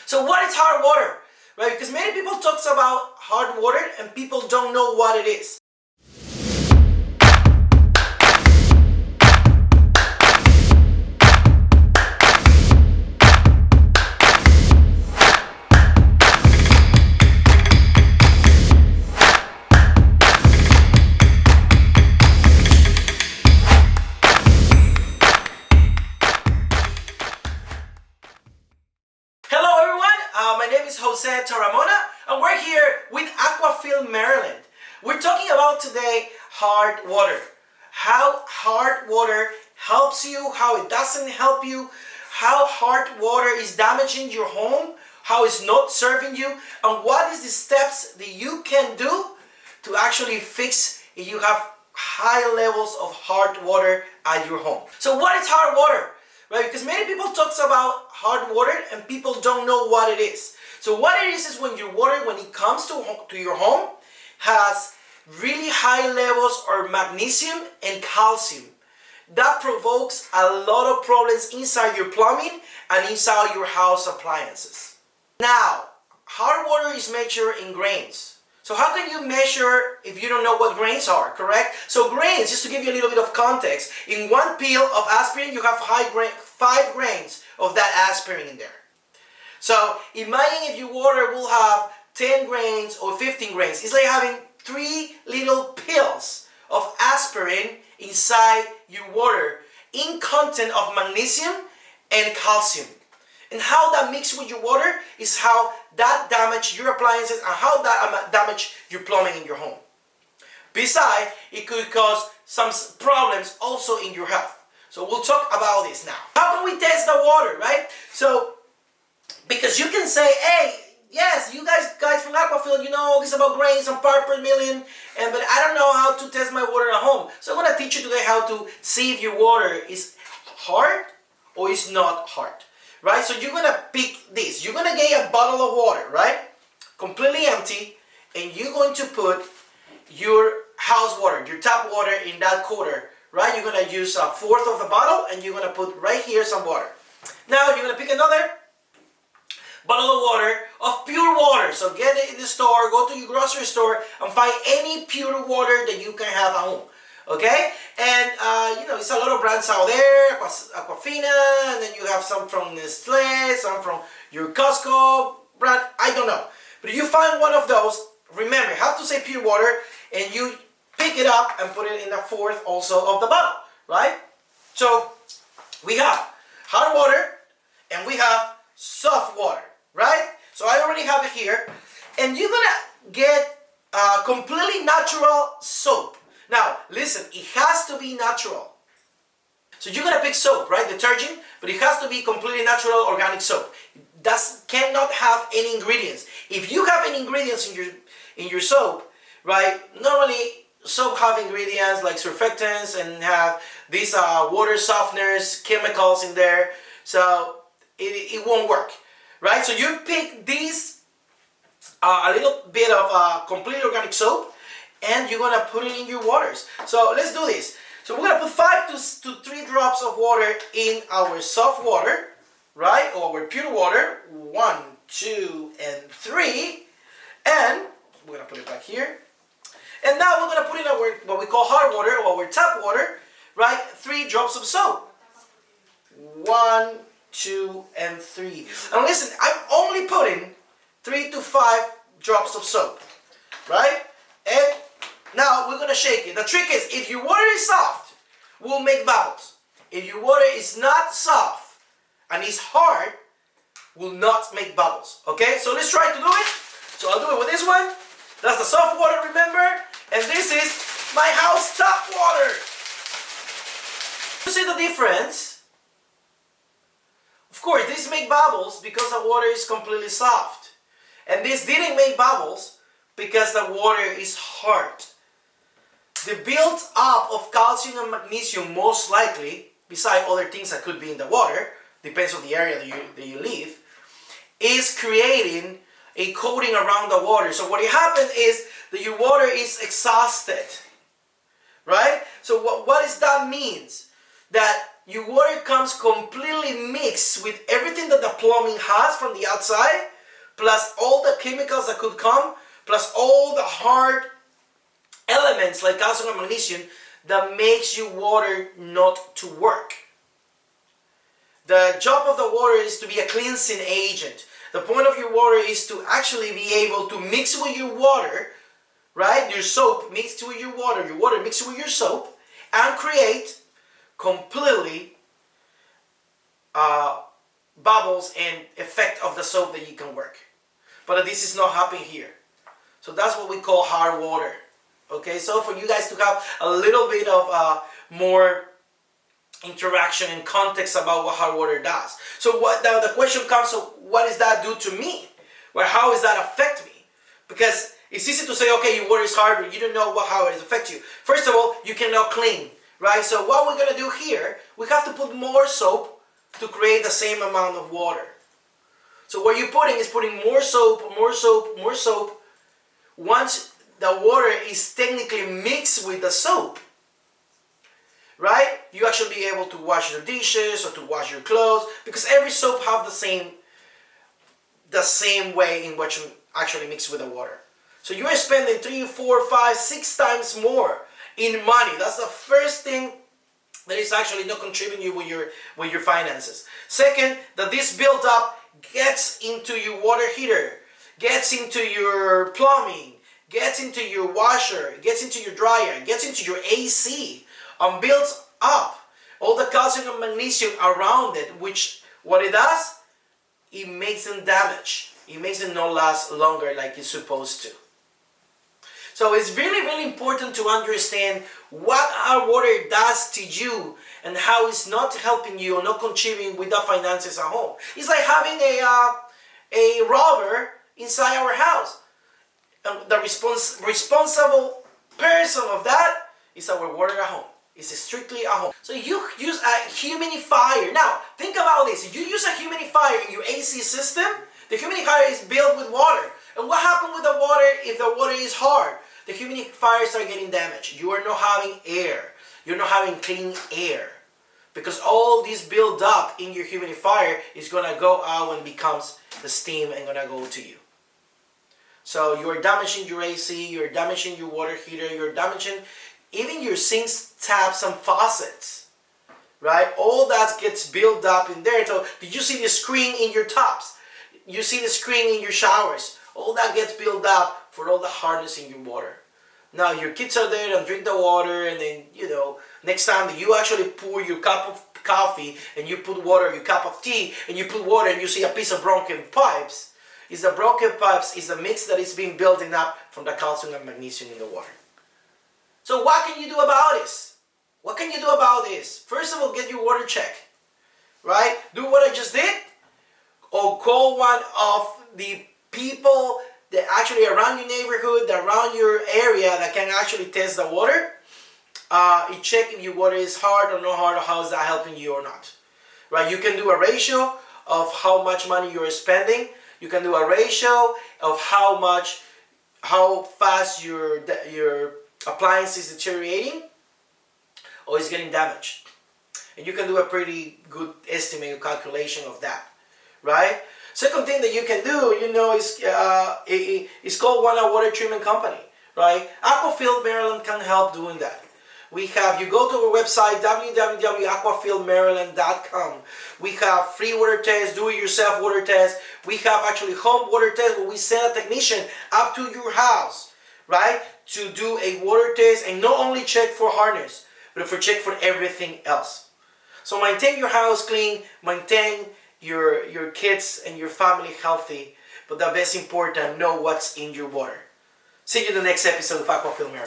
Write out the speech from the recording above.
So what is hard water? Right? Because many people talk about hard water and people don't know what it is. Hello everyone, my name is Jose Taramona and we're here with Aquafeel Maryland. We're talking about today hard water. How hard water helps you, how it doesn't help you, how hard water is damaging your home, how it's not serving you, and what is the steps that you can do to actually fix if you have high levels of hard water at your home. So what is hard water? Right? Because many people talk about hard water and people don't know what it is. So what it is when your water, when it comes to your home, has really high levels of magnesium and calcium. That provokes a lot of problems inside your plumbing and inside your house appliances. Now, hard water is measured in grains. So how can you measure if you don't know what grains are, correct? So grains, just to give you a little bit of context, in one peel of aspirin you have 5 grains of that aspirin in there. So imagine if your water will have 10 grains or 15 grains. It's like having 3 little pills of aspirin inside your water in content of magnesium and calcium. And how that mixes with your water is how that damages your appliances and how that damages your plumbing in your home. Besides, it could cause some problems also in your health. So we'll talk about this now. How can we test the water, right? So, because you can say, hey, yes, you guys from Aquafeel, you know all this about grains and part per million, but I don't know how to test my water at home. So I'm going to teach you today how to see if your water is hard or is not hard. Right? So you're going to pick this. You're going to get a bottle of water, right? Completely empty. And you're going to put your house water, your tap water in that quarter, right? You're going to use 1/4 of the bottle and you're going to put right here some water. Now you're going to pick another bottle of water, of pure water. So get it in the store, go to your grocery store and find any pure water that you can have at home. Okay, and you know, it's a lot of brands out there, Aquafina, and then you have some from Nestle, some from your Costco brand, I don't know. But if you find one of those, remember, you have to say pure water, and you pick it up and put it in 1/4 also of the bottle, right? So, we have hard water, and we have soft water, right? So I already have it here, and you're gonna get completely natural soap. Now, listen, it has to be natural. So you're gonna pick soap, right? Detergent, but it has to be completely natural organic soap. That cannot have any ingredients. If you have any ingredients in your soap, right? Normally, soap have ingredients like surfactants and have these water softeners, chemicals in there. So it won't work, right? So you pick these a little bit of completely organic soap, and you're gonna put it in your waters. So let's do this. So we're gonna put 5 to 3 drops of water in our soft water, right? Or our pure water. 1, 2, and 3. And we're gonna put it back here. And now we're gonna put in our what we call hard water or our tap water, right? 3 drops of soap. 1, 2, and 3. And listen, I'm only putting 3 to 5 drops of soap, right? And now we're going to shake it. The trick is, if your water is soft, we'll make bubbles. If your water is not soft and is hard, will not make bubbles. Okay, so let's try to do it. So I'll do it with this one. That's the soft water, remember? And this is my house tap water. You see the difference? Of course, this make bubbles because the water is completely soft. And this didn't make bubbles because the water is hard. The build-up of calcium and magnesium, most likely, beside other things that could be in the water, depends on the area that you live, is creating a coating around the water. So what happens is that your water is exhausted, right? So what does that mean? That your water comes completely mixed with everything that the plumbing has from the outside, plus all the chemicals that could come, plus all the hard elements like calcium and magnesium that makes your water not to work. The job of the water is to be a cleansing agent. The point of your water is to actually be able to mix with your water, right? Your soap mixed with your water mixed with your soap, and create completely bubbles and effect of the soap that you can work. But this is not happening here. So that's what we call hard water. Okay, so for you guys to have a little bit of more interaction and context about what hard water does. So now the question comes, so what does that do to me? Well, how does that affect me? Because it's easy to say, okay, your water is hard, but you don't know how it affects you. First of all, you cannot clean, right? So what we're going to do here, we have to put more soap to create the same amount of water. So what you're putting is putting more soap, more soap, more soap. Once the water is technically mixed with the soap, right? You actually be able to wash your dishes or to wash your clothes, because every soap have the same way in which you actually mix with the water. So you are spending 3, 4, 5, 6 times more in money. That's the first thing that is actually not contributing you with your finances. Second, that this build-up gets into your water heater, gets into your plumbing, gets into your washer, gets into your dryer, gets into your AC, and builds up all the calcium and magnesium around it, which what it does, it makes them damage. It makes them not last longer like it's supposed to. So it's really, really important to understand what our water does to you and how it's not helping you or not contributing with the finances at home. It's like having a robber inside our house. And the responsible person of that is our water at home. It's strictly at home. So you use a humidifier. Now, think about this. If you use a humidifier in your AC system, the humidifier is built with water. And what happens with the water if the water is hard? The humidifiers are getting damaged. You are not having air. You're not having clean air. Because all this build up in your humidifier is going to go out and becomes the steam and going to go to you. So you're damaging your AC, you're damaging your water heater, you're damaging even your sinks, taps, and faucets, right? All that gets built up in there. So did you see the screen in your taps? You see the screen in your showers. All that gets built up for all the hardness in your water. Now your kids are there and drink the water, and then, next time that you actually pour your cup of coffee and you put water in your cup of tea and you put water and you see a piece of broken pipes, is the broken pipes is the mix that is being building up from the calcium and magnesium in the water. So what can you do about this? What can you do about this? First of all, get your water checked, right? Do what I just did, or call one of the people that actually around your neighborhood, around your area that can actually test the water. You check if your water is hard or not hard, or how is that helping you or not, right? You can do a ratio of how much money you're spending. You can do a ratio of how fast your appliance is deteriorating or is getting damaged. And you can do a pretty good estimate or calculation of that, right? Second thing that you can do, is called one water treatment company, right? Aquafeel Maryland can help doing that. You go to our website, www.aquafeelmaryland.com. We have free water tests, do-it-yourself water tests. We have actually home water tests where we send a technician up to your house, right, to do a water test and not only check for hardness, but check for everything else. So maintain your house clean, maintain your kids and your family healthy, but the best important, know what's in your water. See you in the next episode of Aquafeel Maryland.